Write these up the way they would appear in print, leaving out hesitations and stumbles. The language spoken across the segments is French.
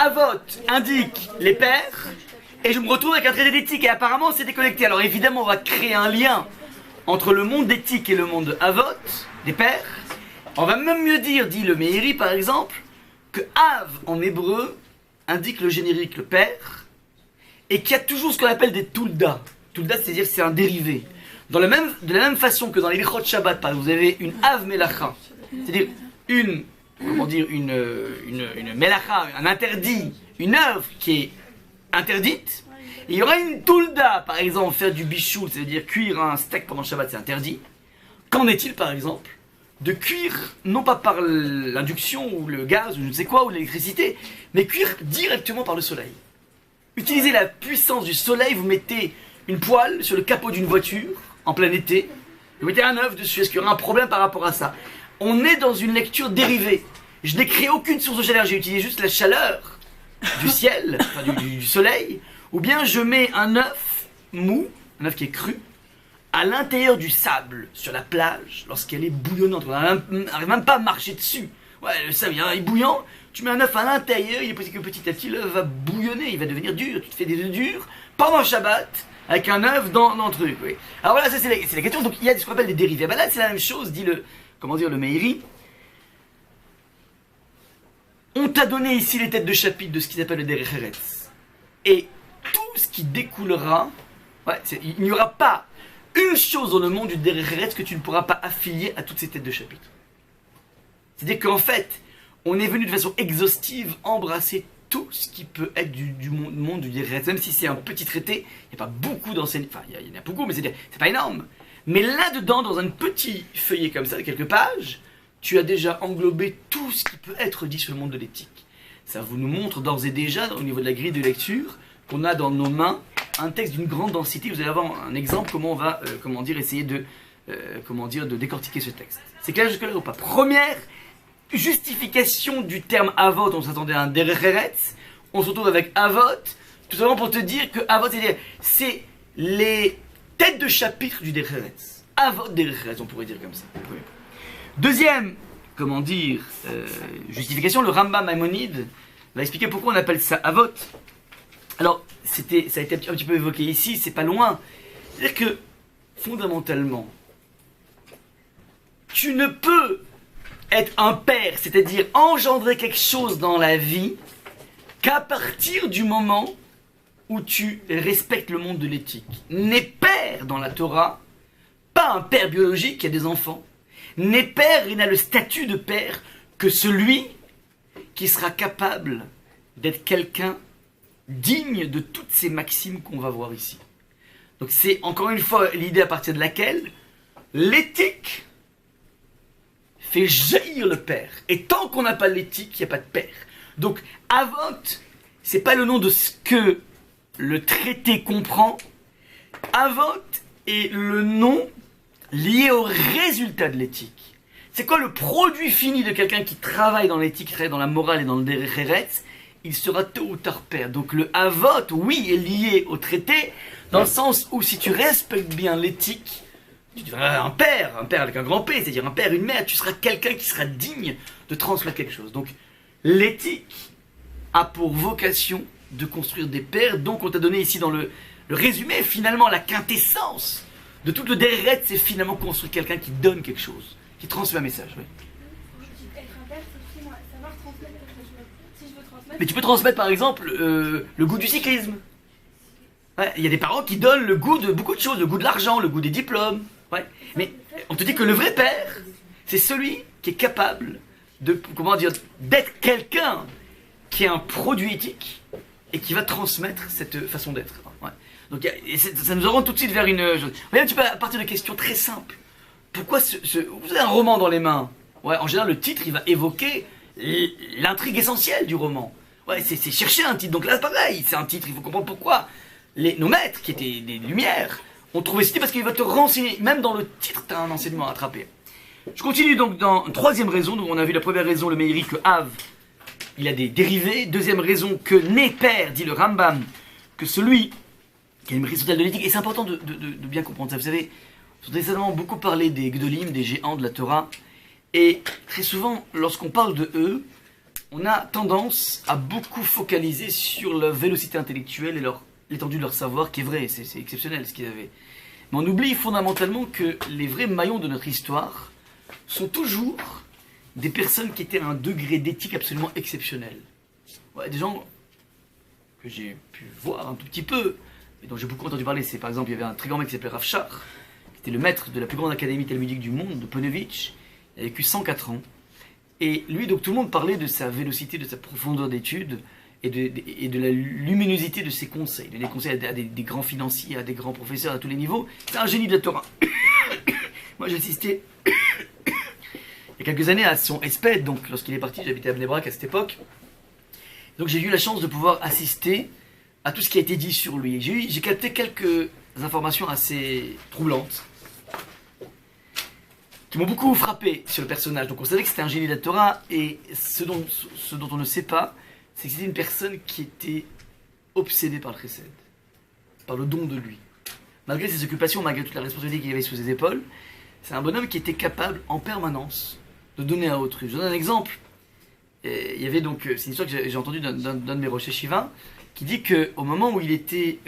Avot indique les pères, et je me retrouve avec un traité d'éthique, et apparemment c'est déconnecté. Alors évidemment, on va créer un lien entre le monde d'éthique et le monde de Avot, des pères. On va même mieux dire, dit le Meiri par exemple, que Av en hébreu indique le générique, le père, et qu'il y a toujours ce qu'on appelle des Tulda. Tulda, c'est-à-dire c'est un dérivé. De la même façon que dans les Lichot Shabbat, par exemple, vous avez une Av Melacha, c'est-à-dire une Melacha, un interdit, une œuvre qui est interdite. Et il y aura une Tulda, par exemple, faire du bichoul, c'est-à-dire cuire un steak pendant Shabbat, c'est interdit. Qu'en est-il, par exemple, de cuire, non pas par l'induction ou le gaz ou je ne sais quoi, ou l'électricité, mais cuire directement par le soleil. Utilisez la puissance du soleil, vous mettez une poêle sur le capot d'une voiture, en plein été, vous mettez un œuf dessus, est-ce qu'il y aura un problème par rapport à ça? On est dans une lecture dérivée. Je n'ai créé aucune source de chaleur, j'ai utilisé juste la chaleur du ciel, enfin du soleil, ou bien je mets un œuf mou, un œuf qui est cru, à l'intérieur du sable, sur la plage, lorsqu'elle est bouillonnante, on n'arrive même pas à marcher dessus. Ouais, le sable il est bouillant, tu mets un œuf à l'intérieur, il est possible que petit à petit l'œuf va bouillonner, il va devenir dur, tu te fais des œufs durs, pendant Shabbat, avec un œuf dans le truc, oui. Alors voilà, ça c'est la question, donc il y a ce qu'on appelle des dérivés. Ben là c'est la même chose, dit le Meiri. On t'a donné ici les têtes de chapitre de ce qu'ils appellent le Derech Eretz. Et tout ce qui découlera, il n'y aura pas une chose dans le monde du Derech Eretz que tu ne pourras pas affilier à toutes ces têtes de chapitre. C'est-à-dire qu'en fait, on est venu de façon exhaustive embrasser tout ce qui peut être du monde du Derech Eretz. Même si c'est un petit traité, il n'y a pas beaucoup d'enseignements, enfin il y en a beaucoup, mais c'est pas énorme. Mais là-dedans, dans un petit feuillet comme ça, de quelques pages, tu as déjà englobé tout ce qui peut être dit sur le monde de l'éthique. Ça vous nous montre d'ores et déjà, au niveau de la grille de lecture, qu'on a dans nos mains un texte d'une grande densité. Vous allez avoir un exemple comment on va essayer de décortiquer ce texte. C'est clair jusque-là ou pas? Première justification du terme Avot, on s'attendait à un Derech Eretz, on se retrouve avec Avot, tout simplement pour te dire que Avot, c'est les têtes de chapitre du Derech Eretz. Avot Derech Eretz, on pourrait dire comme ça. Deuxième, justification, le Rambam Maïmonide va expliquer pourquoi on appelle ça Avot. Alors, ça a été un petit peu évoqué ici, c'est pas loin. C'est-à-dire que, fondamentalement, tu ne peux être un père, c'est-à-dire engendrer quelque chose dans la vie, qu'à partir du moment où tu respectes le monde de l'éthique. N'est père dans la Torah, pas un père biologique qui a des enfants, n'est père, il n'a le statut de père que celui qui sera capable d'être quelqu'un digne de toutes ces maximes qu'on va voir ici. Donc c'est encore une fois l'idée à partir de laquelle l'éthique fait jaillir le père. Et tant qu'on n'a pas l'éthique, il n'y a pas de père. Donc Avot, c'est pas le nom de ce que le traité comprend. Avot est le nom lié au résultat de l'éthique. C'est quoi le produit fini de quelqu'un qui travaille dans l'éthique, qui travaille dans la morale et dans le Derech Eretz? Il sera tôt ou tard père. Donc le Avot, oui, est lié au traité, dans le sens où si tu respectes bien l'éthique, tu deviendras un père avec un grand P, c'est-à-dire un père, une mère, tu seras quelqu'un qui sera digne de transmettre quelque chose. Donc l'éthique a pour vocation de construire des pères, donc on t'a donné ici dans le résumé, finalement la quintessence de tout le Derech Eretz, c'est finalement construire quelqu'un qui donne quelque chose, qui transmet un message. Oui. Être un père, c'est aussi savoir transmettre quelque chose. Si je veux transmettre... Mais tu peux transmettre par exemple le goût du cyclisme. Ouais, il y a des parents qui donnent le goût de beaucoup de choses, le goût de l'argent, le goût des diplômes. Ouais. Mais on te dit que le vrai père, c'est celui qui est capable d'être quelqu'un qui est un produit éthique et qui va transmettre cette façon d'être. Ouais. Donc ça nous oriente tout de suite vers une... Voyez un petit peu à partir de questions très simples. Pourquoi vous avez un roman dans les mains? Ouais, en général, le titre, il va évoquer l'intrigue essentielle du roman. Ouais, c'est chercher un titre. Donc là, pareil, c'est un titre, il faut comprendre pourquoi nos maîtres, qui étaient des Lumières, ont trouvé ce titre parce qu'il va te renseigner. Même dans le titre, tu as un enseignement à attraper. Je continue donc dans une troisième raison. Donc on a vu la première raison, le Meiri, que Av, il a des dérivés. Deuxième raison, que né père, dit le Rambam, que celui qui a une maîtrise totale de l'éthique. Et c'est important de bien comprendre ça. Vous savez, on a récemment beaucoup parlé des Gdolim, des géants de la Torah. Et très souvent, lorsqu'on parle de eux, on a tendance à beaucoup focaliser sur leur vélocité intellectuelle et l'étendue de leur savoir, qui est vrai, c'est exceptionnel ce qu'ils avaient. Mais on oublie fondamentalement que les vrais maillons de notre histoire sont toujours des personnes qui étaient à un degré d'éthique absolument exceptionnel. Ouais, des gens que j'ai pu voir un tout petit peu, et dont j'ai beaucoup entendu parler, c'est par exemple, il y avait un très grand mec qui s'appelait Rav Shach, qui était le maître de la plus grande académie talmudique du monde, de Ponevezh. Il a vécu 104 ans. Et lui, donc tout le monde parlait de sa vélocité, de sa profondeur d'étude et de la luminosité de ses conseils. Il donnait des conseils à des grands financiers, à des grands professeurs à tous les niveaux. C'est un génie de la Torah. Moi, j'ai assisté il y a quelques années à son espède, donc lorsqu'il est parti, j'habitais à Bnei Brak à cette époque. Donc j'ai eu la chance de pouvoir assister à tout ce qui a été dit sur lui. J'ai capté quelques informations assez troublantes, qui m'ont beaucoup frappé sur le personnage. Donc on savait que c'était un génie de la Torah, et ce dont on ne sait pas, c'est que c'était une personne qui était obsédée par le chesed, par le don de lui. Malgré ses occupations, malgré toute la responsabilité qu'il avait sous ses épaules, c'est un bonhomme qui était capable en permanence de donner à autrui. Je donne un exemple. Il y avait donc, c'est une histoire que j'ai entendue d'un de mes rochers Shiva, qui dit qu'au moment où il était,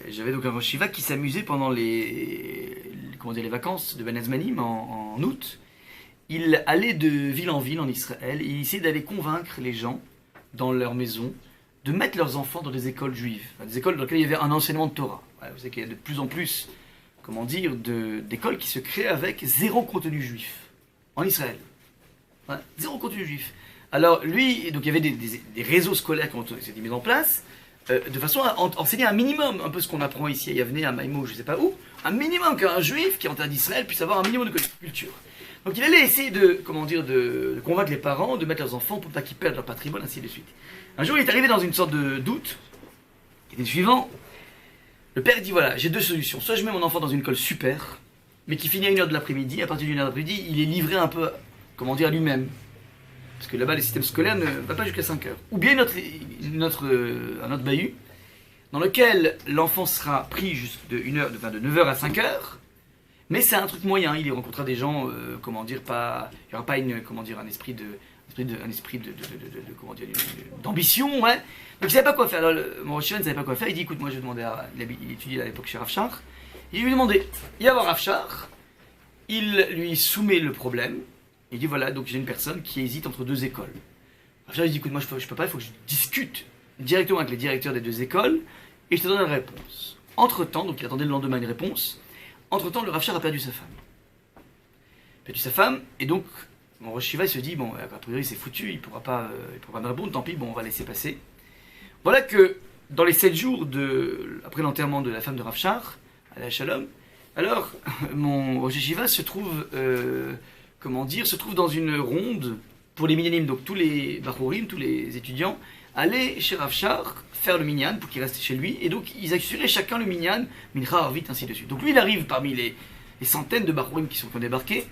j'avais donc un rosh Shiva qui s'amusait pendant les vacances de Ben Azmanim en août. Il allait de ville en ville en Israël et il essayait d'aller convaincre les gens dans leur maison de mettre leurs enfants dans des écoles juives, des écoles dans lesquelles il y avait un enseignement de Torah. Ouais, vous savez qu'il y a de plus en plus, d'écoles qui se créent avec zéro contenu juif en Israël. Ouais, zéro contenu juif. Alors lui, donc il y avait des réseaux scolaires qui ont été mis en place, de façon à enseigner un minimum, un peu ce qu'on apprend ici à Yavne, à Maïmo, je ne sais pas où, un minimum qu'un juif qui est en d'Israël puisse avoir un minimum de culture. Donc il allait essayer de convaincre les parents de mettre leurs enfants pour pas qu'ils perdent leur patrimoine, ainsi de suite. Un jour, il est arrivé dans une sorte de doute, qui était le suivant. Le père dit, voilà, j'ai deux solutions. Soit je mets mon enfant dans une école super, mais qui finit à 1h de l'après-midi, à partir d'une heure de l'après-midi, il est livré un peu, à lui-même. Parce que là-bas, le système scolaire ne va pas jusqu'à 5 heures. Ou bien un autre bahut, dans lequel l'enfant sera pris de 9h à 5h, mais c'est un truc moyen. Il y rencontrera des gens, pas, il n'y aura pas un esprit d'ambition, ouais. Donc il ne savait pas quoi faire. Alors, mon Rosh Shiva ne savait pas quoi faire. Il dit, écoute, moi je vais demander il étudiait à l'époque chez Rav Shach. Il lui demandait, il va voir Rav Shach, il lui soumet le problème. Il dit, voilà, donc j'ai une personne qui hésite entre deux écoles. Rav Shach dit, écoute, moi je peux pas, il faut que je discute directement avec les directeurs des deux écoles et je te donne la réponse. Entre-temps, donc il attendait le lendemain une réponse. Entre-temps, le Rav Shach a perdu sa femme. Et donc, mon Rosh Shiva, il se dit, bon, a priori c'est foutu, il pourra pas me répondre, tant pis, bon, on va laisser passer. Voilà que, dans les 7 jours après l'enterrement de la femme de Rav Shach, à la Shalom, alors, mon Rosh Shiva se trouve dans une ronde pour les minyanim, donc tous les bachurim, tous les étudiants, allaient chez Rav Shach faire le minyan pour qu'il reste chez lui, et donc ils assuraient chacun le minyan, mincha, arvit, ainsi de suite. Donc lui, il arrive parmi les centaines de bachurim qui ont débarqué.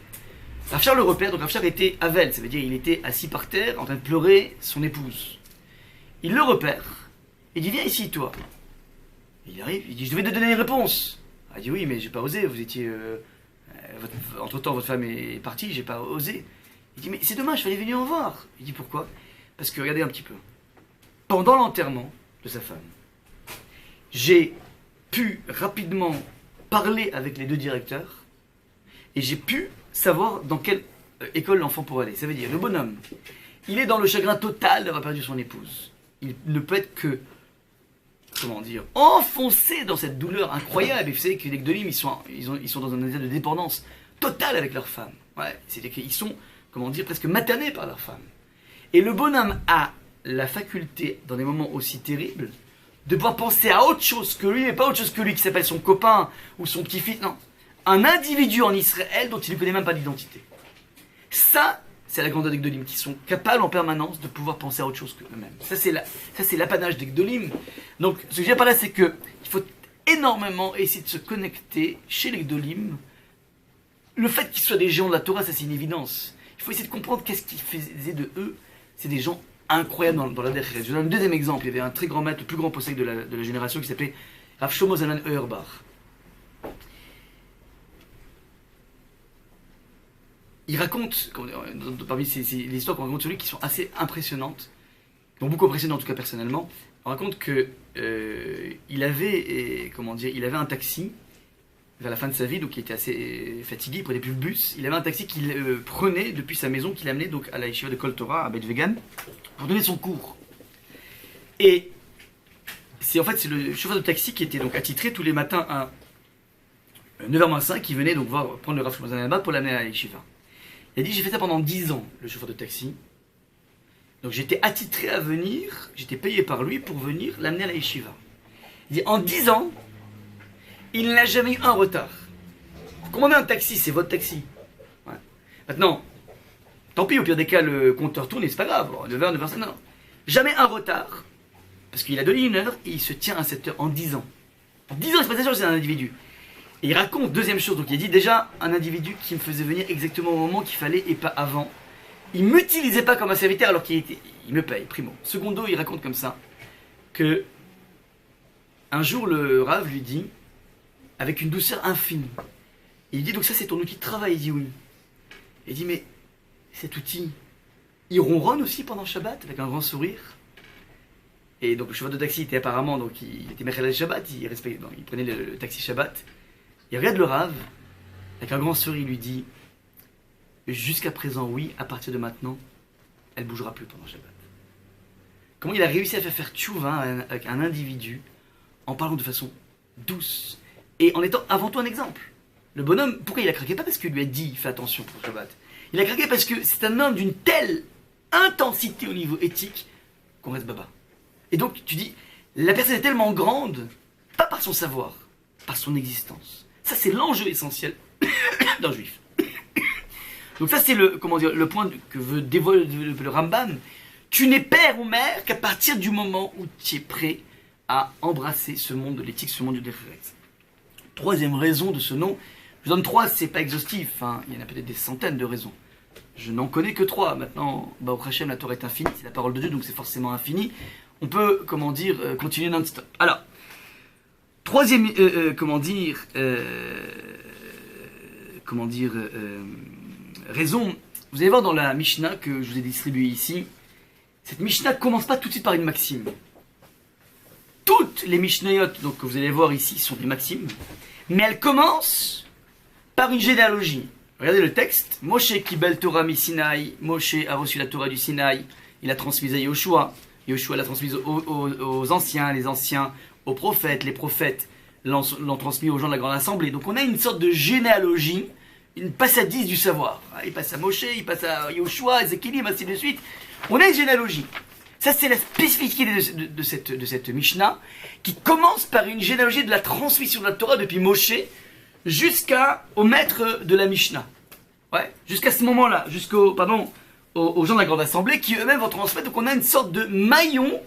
Rav Shach le repère, donc Rav Shach était avel, ça veut dire il était assis par terre en train de pleurer son épouse. Il le repère, il dit, viens ici toi. Il arrive, il dit, je devais te donner une réponse. Il dit, oui, mais j'ai pas osé, vous étiez... entre-temps, votre femme est partie, j'ai pas osé. Il dit, mais c'est dommage, il fallait venir en voir. Il dit, pourquoi? Parce que, regardez un petit peu, pendant l'enterrement de sa femme, j'ai pu rapidement parler avec les deux directeurs, et j'ai pu savoir dans quelle école l'enfant pourrait aller. Ça veut dire, le bonhomme, il est dans le chagrin total d'avoir perdu son épouse. Il ne peut être que, enfoncé dans cette douleur incroyable. Et vous savez que les Gdolim, ils sont dans un état de dépendance totale avec leur femme. Ouais, c'est-à-dire qu'ils sont, presque maternés par leur femme. Et le bonhomme a la faculté, dans des moments aussi terribles, de pouvoir penser à autre chose que lui, mais pas autre chose que lui, qui s'appelle son copain ou son petit-fils, non. Un individu en Israël dont il ne connaît même pas d'identité. Ça, c'est la grandeur des Gdolim, qui sont capables en permanence de pouvoir penser à autre chose qu'eux-mêmes. Ça, c'est l'apanage des Gdolim. Donc, ce que je veux dire par là, c'est qu'il faut énormément essayer de se connecter chez les Gdolim. Le fait qu'ils soient des gens de la Torah, ça c'est une évidence. Il faut essayer de comprendre qu'est-ce qui faisait de eux. C'est des gens incroyables dans la déchéance. Je donne un deuxième exemple. Il y avait un très grand maître, le plus grand possède de la génération, qui s'appelait Rav Shlomo Zalman Auerbach. il raconte, parmi les histoires qu'on raconte sur lui qui sont assez impressionnantes, qui m'ont beaucoup impressionné en tout cas personnellement, on raconte que il avait un taxi vers la fin de sa vie, donc il était assez fatigué, il prenait plus le bus. Il avait un taxi qu'il prenait depuis sa maison, qu'il amenait donc à la yeshiva de Kol Torah à Beit Vegan pour donner son cours. Et c'est le chauffeur de taxi qui était donc attitré tous les matins à 9h-5, qui venait donc prendre le Rav Shlomo Zalman pour l'amener à la yeshiva. Il a dit: j'ai fait ça pendant 10 ans, le chauffeur de taxi. Donc j'étais attitré à venir, j'étais payé par lui pour venir l'amener à la yeshiva. Il dit: en 10 ans, il n'a jamais eu un retard. Vous commandez un taxi, c'est votre taxi. Ouais. Maintenant, tant pis, au pire des cas, le compteur tourne et c'est pas grave. 9h, 9h, non. Jamais un retard. Parce qu'il a donné 1 heure et il se tient à 7 heures en 10 ans. En 10 ans d'exploitation, c'est un individu. Et il raconte, deuxième chose, donc il a dit déjà, un individu qui me faisait venir exactement au moment qu'il fallait et pas avant. Il m'utilisait pas comme un serviteur alors il me paye, primo. Secondo, il raconte comme ça que un jour le Rav lui dit, avec une douceur infinie, il dit: donc ça c'est ton outil de travail? Il dit: oui. Il dit: mais cet outil, il ronronne aussi pendant Shabbat avec un grand sourire? Et donc le chauffeur de taxi était apparemment, donc il était Mechel Shabbat, il prenait le taxi Shabbat. Il regarde le Rav, avec un grand sourire, il lui dit: jusqu'à présent, oui, à partir de maintenant, elle bougera plus pendant Shabbat. Comment il a réussi à faire tchouva avec un individu en parlant de façon douce et en étant avant tout un exemple. Le bonhomme, pourquoi il a craqué? Pas parce qu'il lui a dit fais attention pour Shabbat. Il a craqué parce que c'est un homme d'une telle intensité au niveau éthique qu'on reste baba. Et donc tu dis, la personne est tellement grande, pas par son savoir, par son existence. Ça c'est l'enjeu essentiel d'un juif. Donc ça c'est le point que veut développer le Rambam. Tu n'es père ou mère qu'à partir du moment où tu es prêt à embrasser ce monde de l'éthique, ce monde du Derech. Troisième raison de ce nom, je donne 3, c'est pas exhaustif, hein. Il y en a peut-être des centaines de raisons. Je n'en connais que 3. Maintenant, Baruch Hashem, la Torah est infinie, c'est la parole de Dieu, donc c'est forcément infini. On peut, continuer non-stop. Alors, troisième, raison, vous allez voir dans la Mishnah que je vous ai distribuée ici, cette Mishnah commence pas tout de suite par une maxime. Toutes les Mishnayot donc, que vous allez voir ici sont des maximes, mais elles commencent par une généalogie. Regardez le texte. Moshe Kibel Torah mi Sinaï. Moshe a reçu la Torah du Sinaï. Il l'a transmise à Yoshua. Yoshua l'a transmise aux anciens, les anciens aux prophètes. Les prophètes l'ont transmis aux gens de la grande assemblée. Donc on a une sorte de généalogie, une passadise du savoir. Il passe à Moshe, il passe à Yoshua, Ézéchiel, ainsi de suite. On a une généalogie. Ça, c'est la spécificité de cette Mishnah, qui commence par une généalogie de la transmission de la Torah depuis Moshe jusqu'au maître de la Mishnah. Ouais, jusqu'à ce moment-là, aux gens de la grande assemblée qui eux-mêmes vont transmettre. Donc on a une sorte de maillon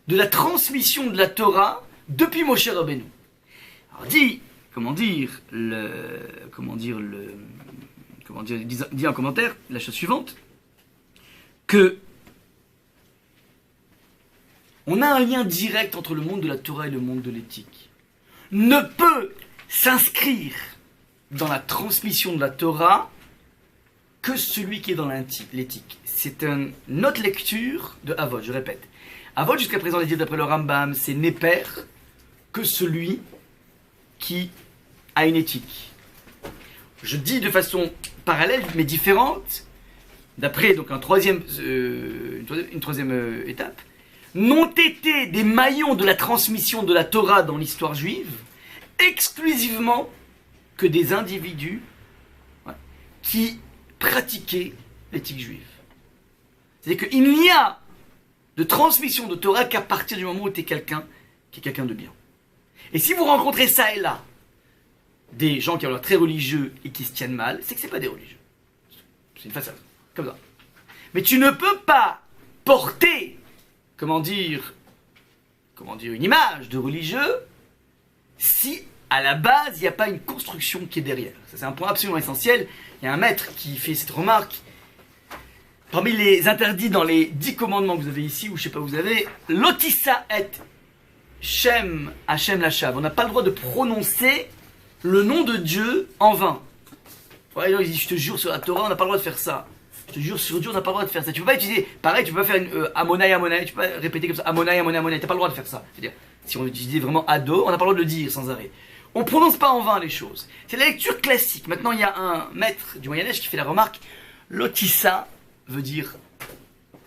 de la transmission de la Torah depuis Moshe Rabbeinu. Alors dit un commentaire, la chose suivante, que on a un lien direct entre le monde de la Torah et le monde de l'éthique. Ne peut s'inscrire dans la transmission de la Torah que celui qui est dans l'éthique. C'est une autre lecture de Avot, je répète. Avot, jusqu'à présent, les dit d'après le Rambam, c'est Néper que celui qui a une éthique. Je dis de façon parallèle, mais différente, d'après donc une troisième étape, n'ont été des maillons de la transmission de la Torah dans l'histoire juive exclusivement que des individus qui pratiquaient l'éthique juive. C'est-à-dire qu'il n'y a de transmission de Torah qu'à partir du moment où tu es quelqu'un qui est quelqu'un de bien. Et si vous rencontrez ça et là, des gens qui ont l'air très religieux et qui se tiennent mal, c'est que ce n'est pas des religieux. C'est une façade, comme ça. Mais tu ne peux pas porter une image de religieux si à la base il n'y a pas une construction qui est derrière. Ça c'est un point absolument essentiel. Il y a un maître qui fait cette remarque. Parmi les interdits dans les 10 commandements que vous avez ici, ou je ne sais pas où vous avez, Lotissa et Shem Hashem Lashav. On n'a pas le droit de prononcer le nom de Dieu en vain. Ouais, non, il dit, je te jure sur la Torah, on n'a pas le droit de faire ça. Je te jure sur Dieu, on n'a pas le droit de faire ça. Tu peux pas utiliser, pareil, tu peux pas faire une Amonai, Amonai, tu peux pas répéter comme ça, Amonai, Amonai, Amonai, t'as pas le droit de faire ça. C'est-à-dire, si on utilisait vraiment Ado, on n'a pas le droit de le dire sans arrêt. On prononce pas en vain les choses. C'est la lecture classique. Maintenant, il y a un maître du Moyen-Âge qui fait la remarque, lotissa veut dire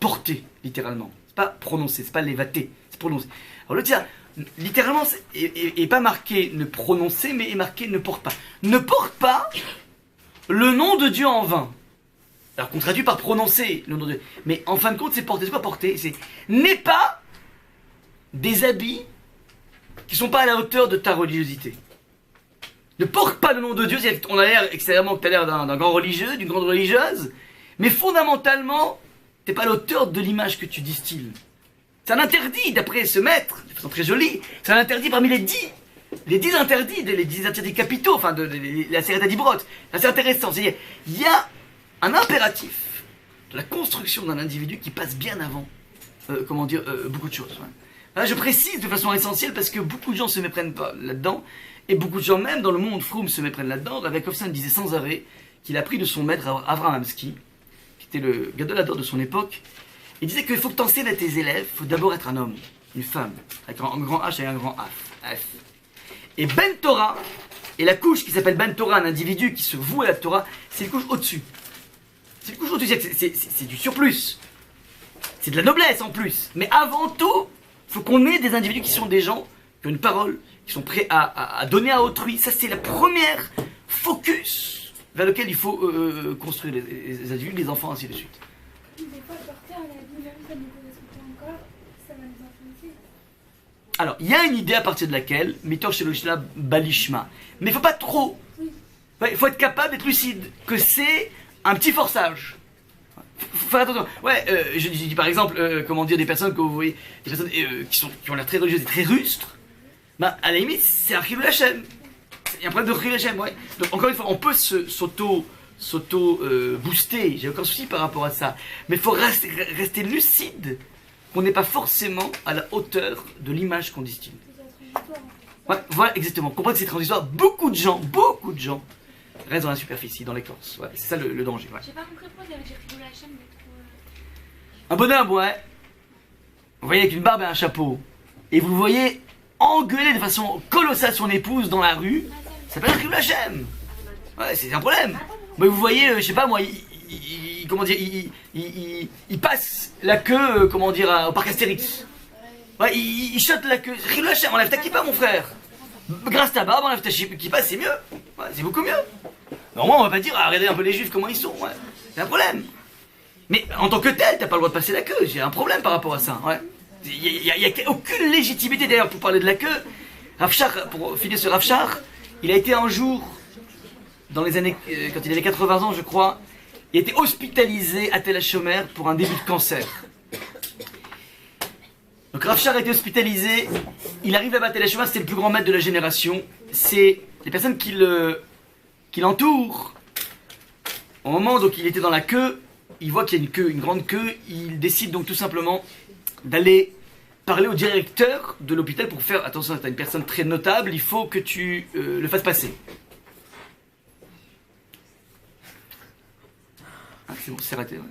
porter, littéralement. C'est pas prononcer, c'est pas lévater, c'est prononcer. Alors lotissa, littéralement, est pas marqué ne prononcer, mais est marqué ne porte pas. Ne porte pas le nom de Dieu en vain. Alors qu'on traduit par prononcer le nom de Dieu. Mais en fin de compte, c'est porter. C'est quoi porter? C'est n'est pas des habits qui sont pas à la hauteur de ta religiosité. Ne porte pas le nom de Dieu. On a l'air extérieurement que tu as l'air d'un grand religieux, d'une grande religieuse, mais fondamentalement, t'es pas à la hauteur de l'image que tu distilles. C'est un interdit, d'après ce maître, de façon très jolie, c'est un interdit parmi les 10 interdits, les 10 interdits capitaux, enfin de la série d'Adibrot. C'est intéressant, c'est-à-dire, il y a un impératif de la construction d'un individu qui passe bien avant, beaucoup de choses. Ouais. Là, je précise de façon essentielle parce que beaucoup de gens se méprennent pas là-dedans, et beaucoup de gens même dans le monde Froum se méprennent là-dedans. Rabbi Kofsan disait sans arrêt qu'il a pris de son maître Avraham Amsky, qui était le gadolador de son époque. Il disait qu'il faut que tu enseignes à tes élèves, il faut d'abord être un homme, une femme, avec un grand H et un grand F. Et Ben Torah, et la couche qui s'appelle Ben Torah, un individu qui se voue à la Torah, c'est une couche au-dessus. C'est une couche au-dessus, c'est du surplus. C'est de la noblesse en plus. Mais avant tout, il faut qu'on ait des individus qui sont des gens, qui ont une parole, qui sont prêts à donner à autrui. Ça, c'est la première focus vers lequel il faut construire les adultes, les enfants, ainsi de suite. Des fois, porter un habit, même ça ne nous correspond pas encore, ça va nous influencer. Alors, il y a une idée à partir de laquelle, Mitor Sheloshla Balishma. Mais il faut pas trop. Il faut être capable d'être lucide, que c'est un petit forçage. Faut faire attention. Ouais, je dis par exemple, des personnes que vous voyez, des personnes qui ont l'air très religieuses et très rustres, bah, à la limite, c'est un Chilul Hashem. Il y a un problème de Chilul Hashem, ouais. Donc, encore une fois, on peut s'auto-booster, j'ai aucun souci par rapport à ça. Mais il faut rester lucide qu'on n'est pas forcément à la hauteur de l'image qu'on distille. Ouais, voilà, exactement. Comprenez que c'est transitoire. Beaucoup de gens restent dans la superficie, dans l'écorce. Ouais, c'est ça le danger. Ouais. J'ai pas compris pourquoi vous avez dit Chilul Hashem d'être Un bonhomme, ouais. Vous voyez avec une barbe et un chapeau. Et vous le voyez engueuler de façon colossale son épouse dans la rue. Ça s'appelle Chilul Hashem. Ouais, c'est un problème. Mais vous voyez, je sais pas moi, il passe la queue, au parc Astérix. Ouais, il chote la queue. Chilul Hashem, enlève ta kippa, mon frère. Grâce ta barbe, enlève ta kippa, c'est mieux. Ouais, c'est beaucoup mieux. Normalement, on va pas dire, regardez un peu les juifs, comment ils sont. Ouais, c'est un problème. Mais en tant que tel, t'as pas le droit de passer la queue. J'ai un problème par rapport à ça. Ouais. Il n'y a aucune légitimité d'ailleurs pour parler de la queue. Rafshar, pour finir sur Rafshar, il a été un jour, dans les années, quand il avait 80 ans je crois, il a été hospitalisé à Tel HaShomer pour un début de cancer. Donc Rafshar a été hospitalisé, il arrive là-bas à Tel HaShomer, c'était le plus grand maître de la génération. C'est les personnes qui l'entourent. Au moment où il était dans la queue, il voit qu'il y a une grande queue, il décide donc tout simplement d'aller parler au directeur de l'hôpital pour faire attention, tu as une personne très notable, il faut que tu le fasses passer. Ah, c'est bon, c'est raté. Ouais.